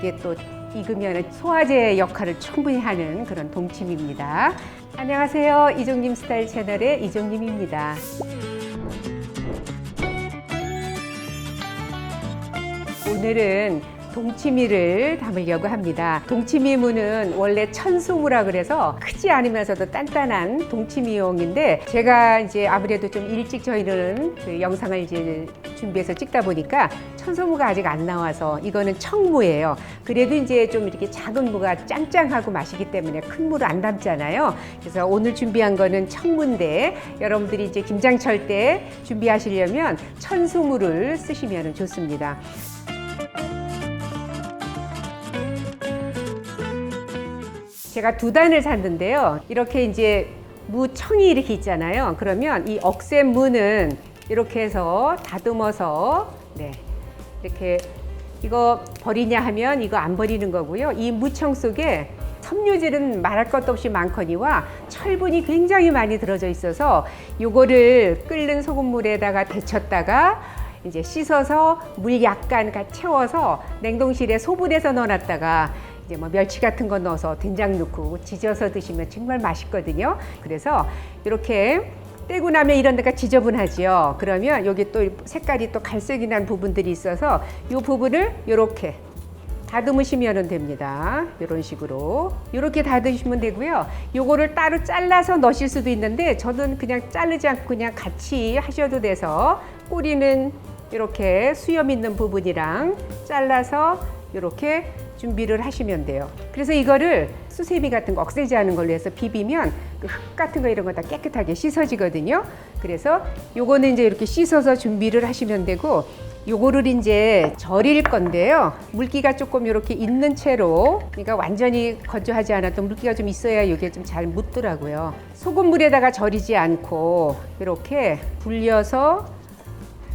이게 또 익으면 소화제 역할을 충분히 하는 그런 동치미입니다. 안녕하세요. 이종님 스타일 채널의 이종님입니다. 오늘은 동치미를 담으려고 합니다. 동치미무는 원래 천수무라 그래서 크지 않으면서도 단단한 동치미용인데, 제가 이제 아무래도 좀 일찍 저희는 그 영상을 이제 준비해서 찍다 보니까 천수무가 아직 안 나와서 이거는 청무예요. 그래도 이제 좀 이렇게 작은 무가 짱짱하고 맛이기 때문에 큰 무를 안 담잖아요. 그래서 오늘 준비한 거는 청무인데, 여러분들이 이제 김장철 때 준비하시려면 천수무를 쓰시면 좋습니다. 제가 2단을 샀는데요. 이렇게 이제 무청이 이렇게 있잖아요. 그러면 이 억센 무는 이렇게 해서 다듬어서 이렇게 이거 버리냐 하면 이거 안 버리는 거고요. 이 무청 속에 섬유질은 말할 것도 없이 많거니와 철분이 굉장히 많이 들어져 있어서 요거를 끓는 소금물에다가 데쳤다가 이제 씻어서 물 약간 채워서 냉동실에 소분해서 넣어놨다가 이제 뭐 멸치 같은 거 넣어서 된장 넣고 지져서 드시면 정말 맛있거든요. 그래서 이렇게 떼고 나면 이런 데가 지저분하지요. 그러면 여기 또 색깔이 또 갈색이 난 부분들이 있어서 이 부분을 이렇게 다듬으시면 됩니다. 이런 식으로 이렇게 다듬으시면 되고요. 요거를 따로 잘라서 넣으실 수도 있는데, 저는 그냥 자르지 않고 그냥 같이 하셔도 돼서 꼬리는 이렇게 수염 있는 부분이랑 잘라서 이렇게 준비를 하시면 돼요. 그래서 이거를 수세미 같은 거 억세지 않은 걸로 해서 비비면 그 흙 같은 거 이런 거 다 깨끗하게 씻어지거든요. 그래서 요거는 이제 이렇게 씻어서 준비를 하시면 되고, 요거를 이제 절일 건데요. 물기가 조금 이렇게 있는 채로, 그러니까 완전히 건조하지 않아도 물기가 좀 있어야 이게 좀 잘 묻더라고요. 소금물에다가 절이지 않고 이렇게 불려서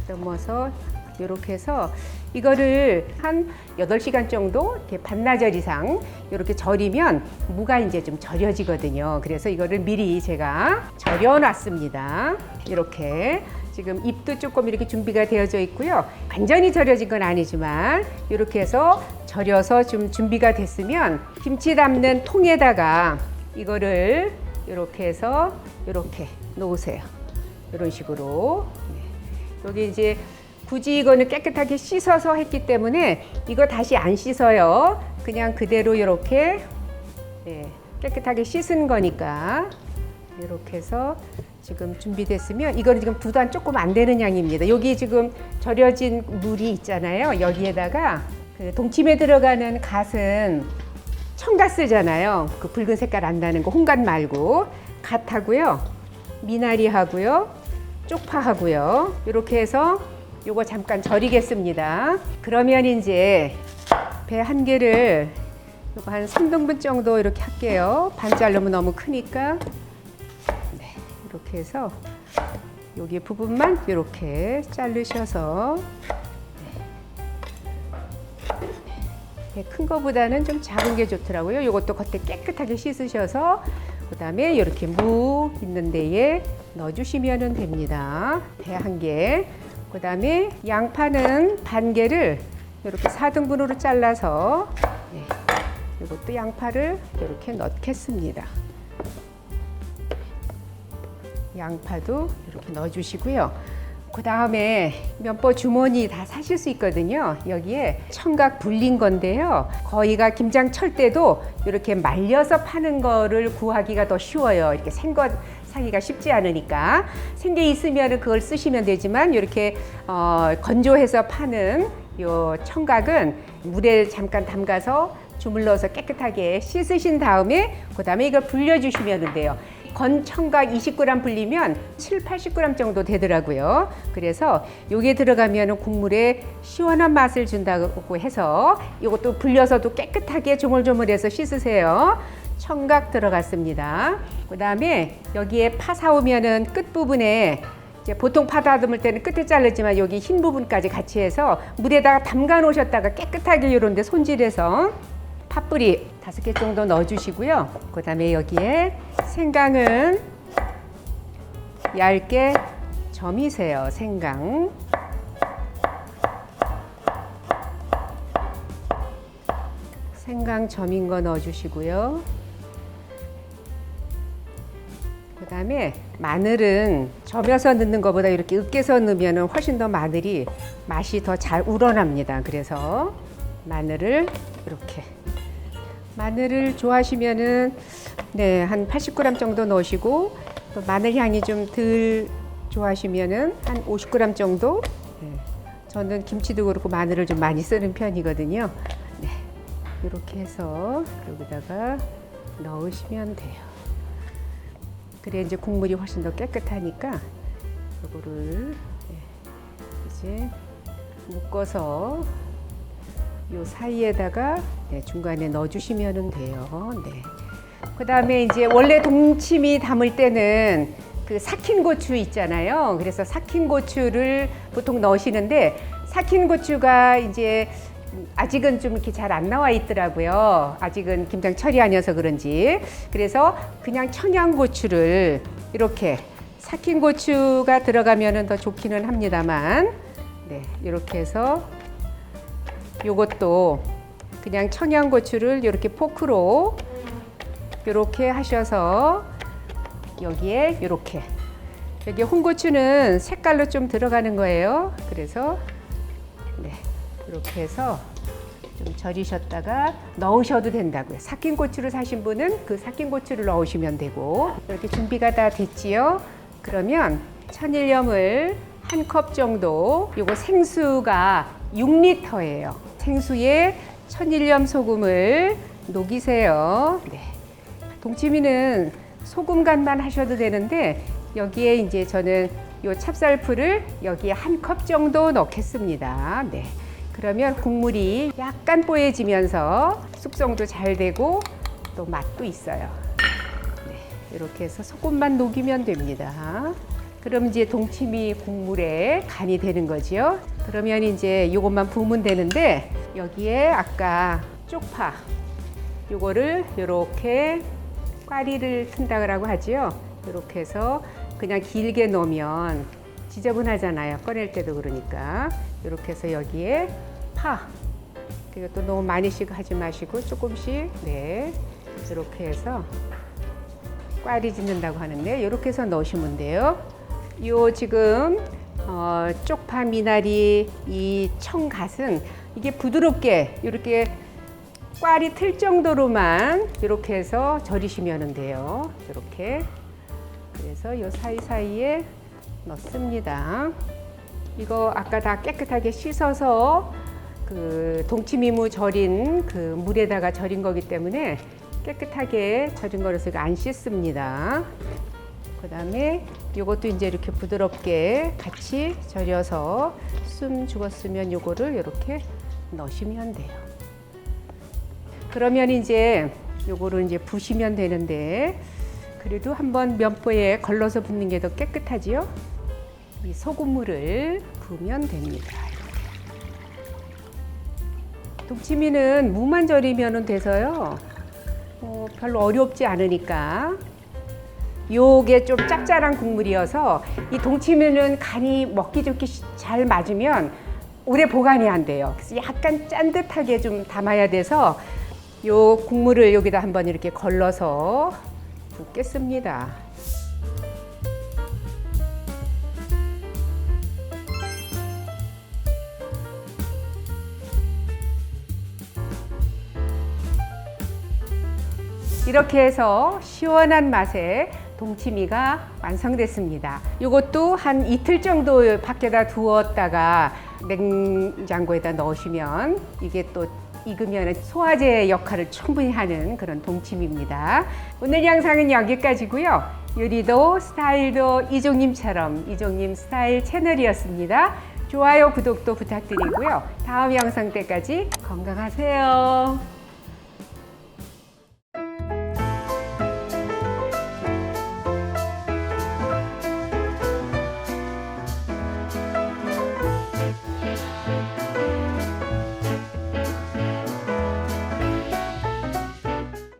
넘어서 이렇게 해서 이거를 한 8시간 정도 이렇게 반나절 이상 이렇게 절이면 무가 이제 좀 절여지거든요. 그래서 이거를 미리 제가 절여 놨습니다. 이렇게 지금 잎도 조금 이렇게 준비가 되어져 있고요. 완전히 절여진 건 아니지만 이렇게 해서 절여서 좀 준비가 됐으면 김치 담는 통에다가 이거를 이렇게 해서 이렇게 놓으세요. 이런 식으로. 여기 이제 굳이 이거는 깨끗하게 씻어서 했기 때문에 이거 다시 안 씻어요. 그냥 그대로 이렇게 깨끗하게 씻은 거니까 이렇게 해서 지금 준비됐으면, 이거는 지금 2단 조금 안 되는 양입니다. 여기 지금 절여진 물이 있잖아요. 여기에다가 그 동치미에 들어가는 갓은 청갓 쓰잖아요. 그 붉은 색깔 안 나는 거, 홍갓 말고 갓하고요, 미나리하고요, 쪽파하고요, 이렇게 해서 요거 잠깐 절이겠습니다. 그러면 이제 배 1개를 요거 한 3등분 정도 이렇게 할게요. 반 자르면 너무 크니까. 이렇게 해서 여기 부분만 이렇게 자르셔서, 큰 거보다는 좀 작은 게 좋더라고요. 요것도 겉에 깨끗하게 씻으셔서 그다음에 이렇게 무 있는 데에 넣어주시면 됩니다. 배 1개. 그 다음에 양파는 반 개를 이렇게 4등분으로 잘라서 이것도 양파를 이렇게 넣겠습니다. 양파도 이렇게 넣어주시고요. 그 다음에 면보 주머니 다 사실 수 있거든요. 여기에 청각 불린 건데요. 거의가 김장철 때도 이렇게 말려서 파는 거를 구하기가 더 쉬워요. 이렇게 생거 사기가 쉽지 않으니까 생게 있으면 그걸 쓰시면 되지만, 이렇게 건조해서 파는 요 청각은 물에 잠깐 담가서 주물러서 깨끗하게 씻으신 다음에 그 다음에 이걸 불려주시면 돼요. 건 청각 20g 불리면 7, 80g 정도 되더라고요. 그래서 요게 들어가면 국물에 시원한 맛을 준다고 해서 이것도 불려서도 깨끗하게 조물조물해서 씻으세요. 청각 들어갔습니다. 그 다음에 여기에 파 사오면은 끝부분에, 이제 보통 파 다듬을 때는 끝에 자르지만 여기 흰 부분까지 같이 해서 물에다가 담가 놓으셨다가 깨끗하게 이런 데 손질해서 팥뿌리 5개 정도 넣어주시고요. 그 다음에 여기에 생강은 얇게 점이세요. 생강. 생강 점인 거 넣어주시고요. 그 다음에 마늘은 점여서 넣는 것보다 이렇게 으깨서 넣으면 훨씬 더 마늘이 맛이 더 잘 우러납니다. 그래서 마늘을 이렇게, 마늘을 좋아하시면은 네, 한 80g 정도 넣으시고, 또 마늘 향이 좀 덜 좋아하시면은 한 50g 정도. 네, 저는 김치도 그렇고 마늘을 좀 많이 쓰는 편이거든요. 네, 이렇게 해서 여기다가 넣으시면 돼요. 그래 이제 국물이 훨씬 더 깨끗하니까 이거를 이제 묶어서 요 사이에다가 중간에 넣어주시면 돼요. 네. 그 다음에 이제 원래 동치미 담을 때는 그 삭힌 고추 있잖아요. 그래서 삭힌 고추를 보통 넣으시는데 삭힌 고추가 이제 아직은 좀 이렇게 잘 안 나와 있더라고요. 아직은 김장철이 아니어서 그런지. 그래서 그냥 청양고추를 이렇게 삭힌 고추가 들어가면 더 좋기는 합니다만, 네, 이렇게 해서 요것도 그냥 청양고추를 이렇게 포크로 이렇게 하셔서 여기에 이렇게, 여기 홍고추는 색깔로 좀 들어가는 거예요. 그래서 네, 이렇게 해서 좀 절이셨다가 넣으셔도 된다고요. 삭힌 고추를 사신 분은 그 삭힌 고추를 넣으시면 되고. 이렇게 준비가 다 됐지요. 그러면 천일염을 한 컵 정도, 요거 생수가 6리터예요. 생수에 천일염 소금을 녹이세요. 네. 동치미는 소금 간만 하셔도 되는데 여기에 이제 저는 요 찹쌀풀을 여기에 한 컵 정도 넣겠습니다. 네. 그러면 국물이 약간 뽀얘지면서 숙성도 잘 되고 또 맛도 있어요. 네. 이렇게 해서 소금만 녹이면 됩니다. 그럼 이제 동치미 국물에 간이 되는 거지요. 그러면 이제 이것만 부으면 되는데 여기에 아까 쪽파 요거를 이렇게 꽈리를 튼다고 하지요. 이렇게 해서 그냥 길게 놓으면 지저분하잖아요. 꺼낼 때도 그러니까. 이렇게 해서 여기에 파, 이것도 너무 많이씩 하지 마시고 조금씩, 네, 이렇게 해서 꽈리 짓는다고 하는데 이렇게 해서 넣으시면 돼요. 요 지금 쪽파 미나리 이 청갓은 이게 부드럽게 이렇게 꽈리 틀 정도로만 이렇게 해서 절이시면 돼요. 이렇게. 그래서 요 사이사이에 넣습니다. 이거 아까 다 깨끗하게 씻어서 그 동치미무 절인 그 물에다가 절인 거기 때문에 깨끗하게 절인 거라서 이거 안 씻습니다. 그 다음에 요것도 이제 이렇게 부드럽게 같이 절여서 숨 죽었으면 요거를 이렇게 넣으시면 돼요. 그러면 이제 요거를 이제 부시면 되는데 그래도 한번 면포에 걸러서 붓는 게 더 깨끗하지요? 이 소금물을 부으면 됩니다. 동치미는 무만 절이면 돼서요. 별로 어렵지 않으니까. 요게 좀 짭짤한 국물이어서 이 동치미는 간이 먹기 좋게 잘 맞으면 오래 보관이 안 돼요. 그래서 약간 짠듯하게 좀 담아야 돼서 요 국물을 여기다 한번 이렇게 걸러서 붓겠습니다. 이렇게 해서 시원한 맛의 동치미가 완성됐습니다. 이것도 한 이틀 정도 밖에다 두었다가 냉장고에다 넣으시면 이게 또 익으면 소화제 역할을 충분히 하는 그런 동치미입니다. 오늘 영상은 여기까지고요. 요리도 스타일도 이종님처럼 이종님 스타일 채널이었습니다. 좋아요, 구독도 부탁드리고요. 다음 영상 때까지 건강하세요.